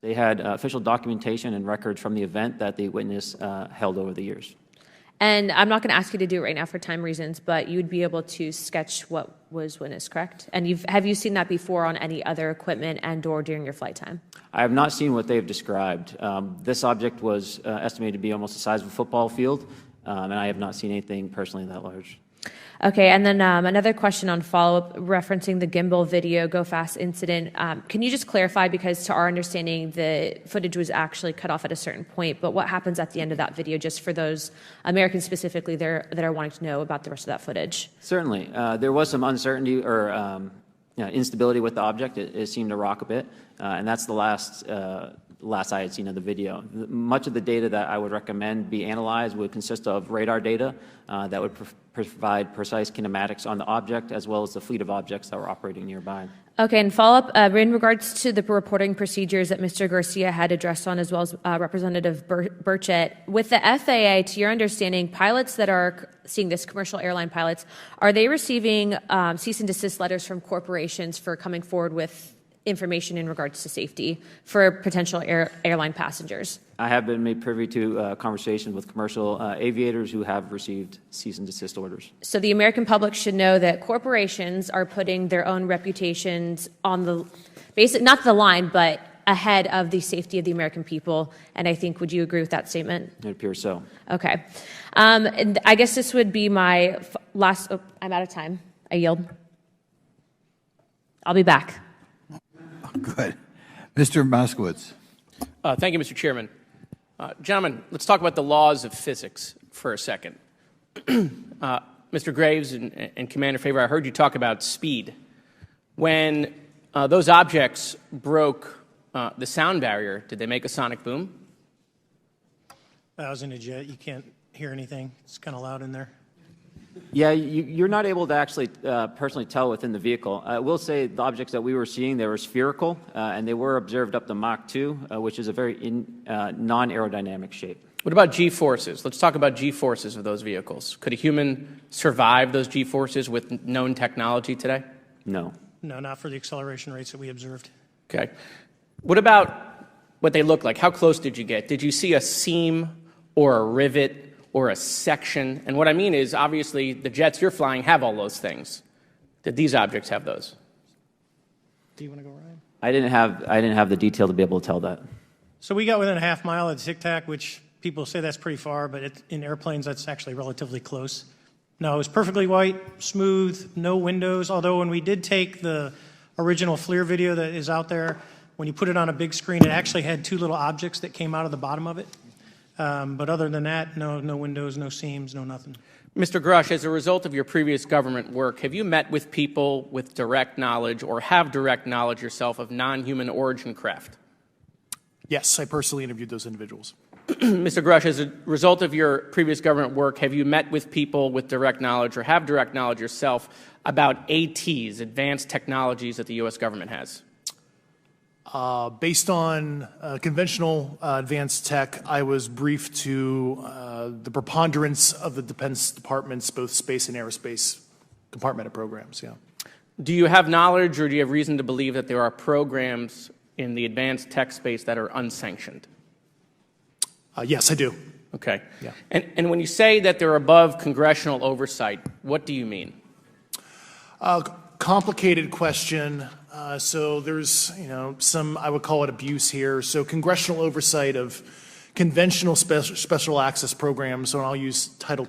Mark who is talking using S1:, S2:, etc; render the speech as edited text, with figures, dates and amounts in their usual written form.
S1: They had official documentation and records from the event that the witness held over the years.
S2: And I'm not going to ask you to do it right now for time reasons, but you'd be able to sketch what was witnessed, correct? And have you seen that before on any other equipment and/or during your flight time?
S1: I have not seen what they've described. This object was estimated to be almost the size of a football field, and I have not seen anything personally that large.
S2: Okay, and then another question on follow-up referencing the gimbal video Go Fast incident. Can you just clarify, because to our understanding, the footage was actually cut off at a certain point, but what happens at the end of that video, just for those Americans specifically that are wanting to know about the rest of that footage?
S1: Certainly. There was some uncertainty or instability with the object. It seemed to rock a bit, and that's the last I had seen of the video. Much of the data that I would recommend be analyzed would consist of radar data that would provide precise kinematics on the object, as well as the fleet of objects that were operating nearby. Okay,
S2: and follow-up, in regards to the reporting procedures that Mr. Garcia had addressed on, as well as Representative Burchett, with the FAA, to your understanding, pilots that are seeing this, commercial airline pilots, are they receiving cease and desist letters from corporations for coming forward with information in regards to safety for potential airline passengers?
S1: I have been made privy to conversations with commercial aviators who have received cease and desist orders.
S2: So the American public should know that corporations are putting their own reputations on the not the line, but ahead of the safety of the American people. And I think, would you agree with that statement?
S1: It appears so.
S2: Okay. And I guess this would be my last. Oh, I'm out of time. I yield. I'll be back.
S3: Good. Mr. Moskowitz.
S4: Thank you, Mr. Chairman. Gentlemen, let's talk about the laws of physics for a second. Mr. Graves and Commander Favor, I heard you talk about speed. When those objects broke the sound barrier, did they make a sonic boom?
S5: I was in a jet. You can't hear anything. It's kind of loud in there.
S1: Yeah, you're not able to actually personally tell within the vehicle. I will say the objects that we were seeing, they were spherical, and they were observed up to Mach 2, which is a very non-aerodynamic shape.
S4: What about G-forces? Let's talk about G-forces of those vehicles. Could a human survive those G-forces with known technology today?
S1: No.
S5: No, not for the acceleration rates that we observed.
S4: Okay. What about what they look like? How close did you get? Did you see a seam or a rivet or a section? And what I mean is, obviously, the jets you're flying have all those things. Did these objects have those?
S5: Do you want to go, Ryan?
S1: I didn't have the detail to be able to tell that.
S5: So we got within a half mile of Tic Tac, which people say that's pretty far, but in airplanes, that's actually relatively close. No, it was perfectly white, smooth, no windows, although when we did take the original FLIR video that is out there, when you put it on a big screen, it actually had two little objects that came out of the bottom of it. But other than that, no windows, no seams, no nothing.
S4: Mr. Grush, as a result of your previous government work, have you met with people with direct knowledge or have direct knowledge yourself of non-human origin craft?
S6: Yes, I personally interviewed those individuals.
S4: Mr. Grush, as a result of your previous government work, have you met with people with direct knowledge or have direct knowledge yourself about ATs, advanced technologies that the U.S. government has?
S6: Based on conventional advanced tech, I was briefed to the preponderance of the Defense Department's both space and aerospace compartmented programs, yeah.
S4: Do you have knowledge or do you have reason to believe that there are programs in the advanced tech space that are unsanctioned?
S6: Yes, I do.
S4: Okay.
S6: Yeah.
S4: And when you say that they're above congressional oversight, what do you mean?
S6: Complicated question. So there's, some, I would call it abuse here. So congressional oversight of conventional special access programs, so I'll use Title